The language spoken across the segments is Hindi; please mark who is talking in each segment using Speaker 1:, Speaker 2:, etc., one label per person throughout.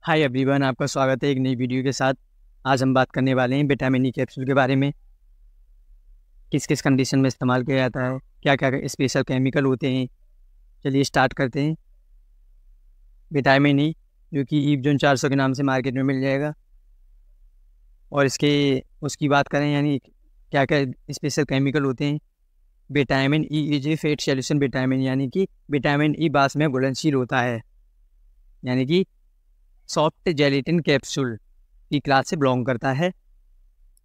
Speaker 1: हाय एवरीवन, आपका स्वागत है एक नई वीडियो के साथ। आज हम बात करने वाले हैं विटामिन ई कैप्सूल के बारे में। किस किस कंडीशन में इस्तेमाल किया जाता है, क्या क्या स्पेशल केमिकल होते हैं। चलिए स्टार्ट करते हैं। विटामिन ई जो कि ईवजोन 400 के नाम से मार्केट में मिल जाएगा। और उसकी बात करें यानी क्या क्या स्पेशल केमिकल होते हैं। Vitamin E is A fat solution vitamin, यानी कि विटामिन ई बास में घुलनशील होता है, यानी कि सॉफ्ट जेलेटिन कैप्सूल की क्लास से बिलोंग करता है।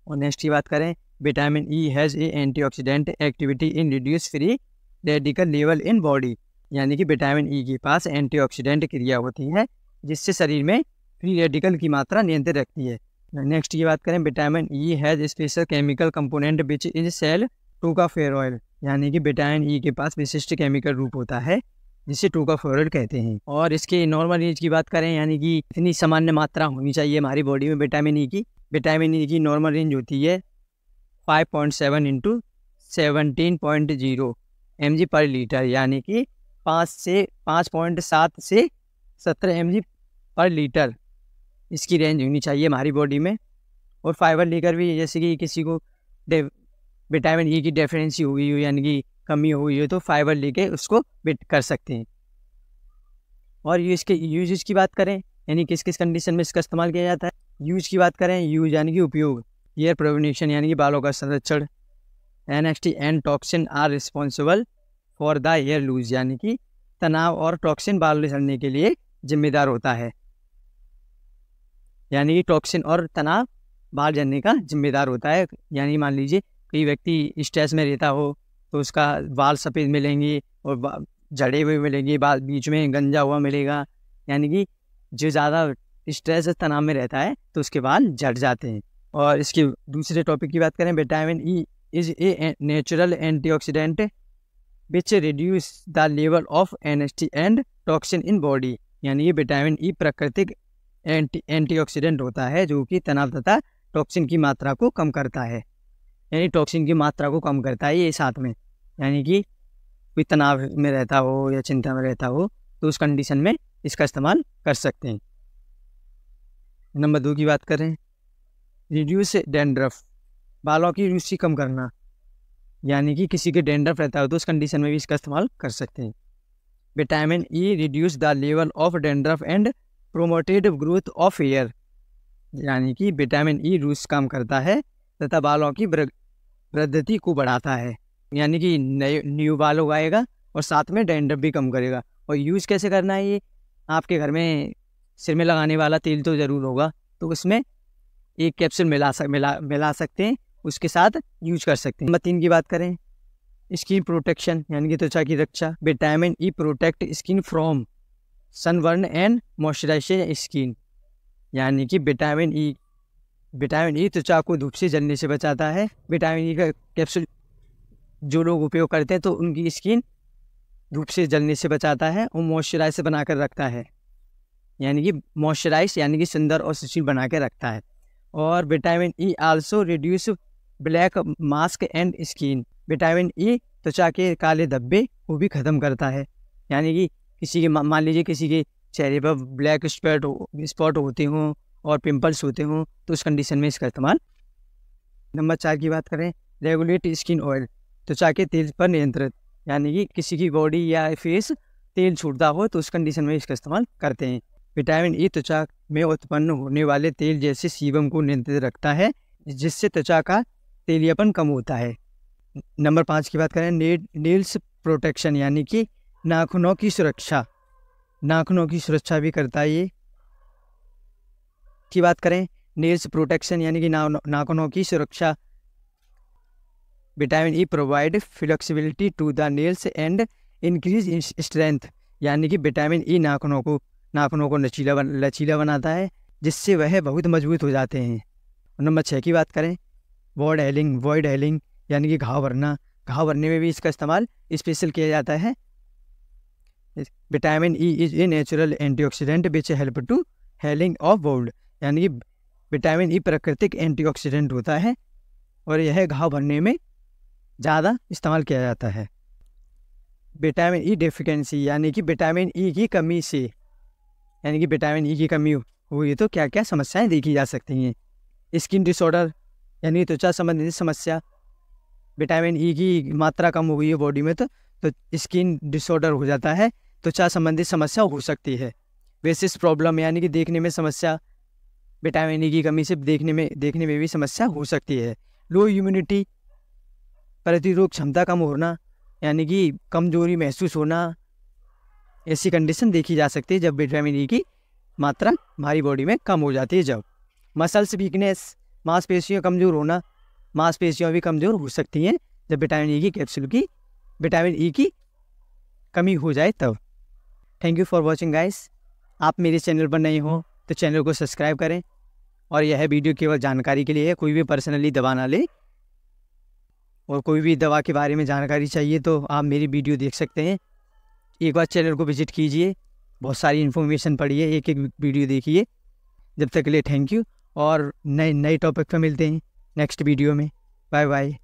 Speaker 1: और नेक्स्ट की बात करें, vitamin E has a antioxidant activity in reduce free radical level in body, यानी कि विटामिन ई के पास एंटीऑक्सीडेंट क्रिया होती है जिससे शरीर में फ्री रेडिकल की मात्रा नियंत्रित रखती है। नेक्स्ट की बात करें, vitamin E has special chemical component which is cell tocopherol, यानी कि विटामिन ई के पास विशिष्ट केमिकल रूप होता है जिसे टोकाफेरोल कहते हैं। और इसके नॉर्मल रेंज की बात करें, यानी कि इतनी सामान्य मात्रा होनी चाहिए हमारी बॉडी में विटामिन ई की। विटामिन ई की नॉर्मल रेंज होती है 5.7 इंटू 17.0 mg पर लीटर, यानी कि 5.7 से 17 mg पर लीटर इसकी रेंज होनी चाहिए हमारी बॉडी में। और फाइबर लेकर भी, जैसे कि किसी को विटामिन ई की डेफिशिएंसी हो गई हो यानी कि कमी हो गई हो, तो फाइबर लेके उसको बिट कर सकते हैं। और इसके यूजेस की बात करें, यानी किस किस कंडीशन में इसका इस्तेमाल किया जाता है। यूज की बात करें, यूज यानी कि उपयोग, हेयर प्रोवेनेशन यानी कि बालों का संरक्षण, NXT and toxin are responsible for the hair loose, यानी कि तनाव और टॉक्सिन बाल झड़ने के लिए जिम्मेदार होता है, यानी कि टॉक्सिन और तनाव बाल झड़ने का जिम्मेदार होता है। यानी मान लीजिए कोई व्यक्ति स्ट्रेस में रहता हो तो उसका बाल सफ़ेद मिलेंगे और झड़े हुए मिलेंगे, बाल बीच में गंजा हुआ मिलेगा, यानी कि जो ज़्यादा स्ट्रेस तनाव में रहता है तो उसके बाल झड़ जाते हैं। और इसके दूसरे टॉपिक की बात करें, vitamin E is a natural antioxidant which reduce the level of NST and toxin in body, यानी कि विटामिन ई प्राकृतिक एंटीऑक्सीडेंट होता है जो कि तनाव तथा टॉक्सिन की मात्रा को कम करता है, यानी टॉक्सिन की मात्रा को कम करता है ये साथ में। यानी कि कोई तनाव में रहता हो या चिंता में रहता हो तो उस कंडीशन में इसका इस्तेमाल कर सकते हैं। नंबर 2 की बात करें, रिड्यूस डैंड्रफ, बालों की रूसी कम करना, यानी कि किसी के डैंड्रफ रहता हो तो उस कंडीशन में भी इसका इस्तेमाल कर सकते हैं। Vitamin E reduce the level of dandruff and promoted growth of hair, यानी कि विटामिन ई रूस काम करता है तथा बालों की वृद्धि को बढ़ाता है, यानी कि न्यू बाल उगाएगा और साथ में डैंड्रफ भी कम करेगा। और यूज़ कैसे करना है, ये आपके घर में सिर में लगाने वाला तेल तो ज़रूर होगा, तो उसमें एक कैप्सूल मिला सकते हैं, उसके साथ यूज कर सकते हैं। नंबर 3 की बात करें, स्किन प्रोटेक्शन यानी कि त्वचा की रक्षा। Vitamin E protect skin from sunburn and moisturise skin, यानी कि विटामिन ई त्वचा को धूप से जलने से बचाता है। विटामिन ई का कैप्सूल जो लोग उपयोग करते हैं तो उनकी स्किन धूप से जलने से बचाता है और मॉइस्चराइज से बनाकर रखता है, यानी कि मॉइस्चराइज यानी कि सुंदर और सुशील बना के रखता है। और vitamin E also reduce black mask and skin, vitamin E त्वचा के काले धब्बे को भी ख़त्म करता है, यानी कि किसी के मान लीजिए किसी के चेहरे पर ब्लैक स्पॉट होते हों और पिंपल्स होते हों तो उस कंडीशन में इसका इस्तेमाल। नंबर 4 की बात करें, रेगुलेट स्किन ऑयल, त्वचा के तेल पर नियंत्रित, यानी कि किसी की बॉडी या फेस तेल छूटता हो तो उस कंडीशन में इसका इस्तेमाल करते हैं। विटामिन ई त्वचा में उत्पन्न होने वाले तेल जैसे सीबम को नियंत्रित रखता है जिससे त्वचा का तेलियापन कम होता है। नंबर 5 की बात करें, नेल्स प्रोटेक्शन, यानी कि नाखूनों की सुरक्षा, नाखूनों की सुरक्षा भी करता है। ये की बात करें, नेल्स प्रोटेक्शन यानी कि नाखूनों की सुरक्षा। Vitamin E provide flexibility to the nails and increase strength, यानी कि विटामिन ई नाखूनों को लचीला बनाता है जिससे वह बहुत मजबूत हो जाते हैं। नंबर 6 की बात करें, वॉइड हेलिंग यानी कि घाव भरने में भी इसका इस्तेमाल स्पेशल किया जाता है। Vitamin E is a natural antioxidant which help to healing of wound, यानी कि विटामिन ई प्राकृतिक एंटीऑक्सीडेंट होता है और यह घाव भरने में ज़्यादा इस्तेमाल किया जाता है। विटामिन ई डेफिशिएंसी यानी कि विटामिन ई की कमी से, यानी कि विटामिन ई की कमी हुई तो क्या क्या समस्याएं देखी जा सकती हैं। स्किन डिसऑर्डर यानी त्वचा संबंधित समस्या, विटामिन ई की मात्रा कम हो गई है बॉडी में तो स्किन डिसऑर्डर हो जाता है, त्वचा संबंधित समस्या हो सकती है। वेसिस प्रॉब्लम यानी कि देखने में समस्या, विटामिन ई की कमी से देखने में भी समस्या हो सकती है। लो इम्यूनिटी, प्रतिरोध क्षमता कम होना यानी कि कमजोरी महसूस होना, ऐसी कंडीशन देखी जा सकती है जब विटामिन ई की मात्रा हमारी बॉडी में कम हो जाती है। जब मसल्स वीकनेस, मांसपेशियाँ कमज़ोर होना, मांसपेशियाँ भी कमज़ोर हो सकती हैं जब विटामिन ई की कमी हो जाए तब। Thank you for watching guys. आप मेरे चैनल पर नए हो तो चैनल को सब्सक्राइब करें, और यह वीडियो केवल जानकारी के लिए है, कोई भी पर्सनली दवा ना ले। और कोई भी दवा के बारे में जानकारी चाहिए तो आप मेरी वीडियो देख सकते हैं। एक बार चैनल को विजिट कीजिए, बहुत सारी इन्फॉर्मेशन पढ़िए, एक एक वीडियो देखिए। जब तक के लिए थैंक यू, और नए टॉपिक पर मिलते हैं नेक्स्ट वीडियो में। Bye bye.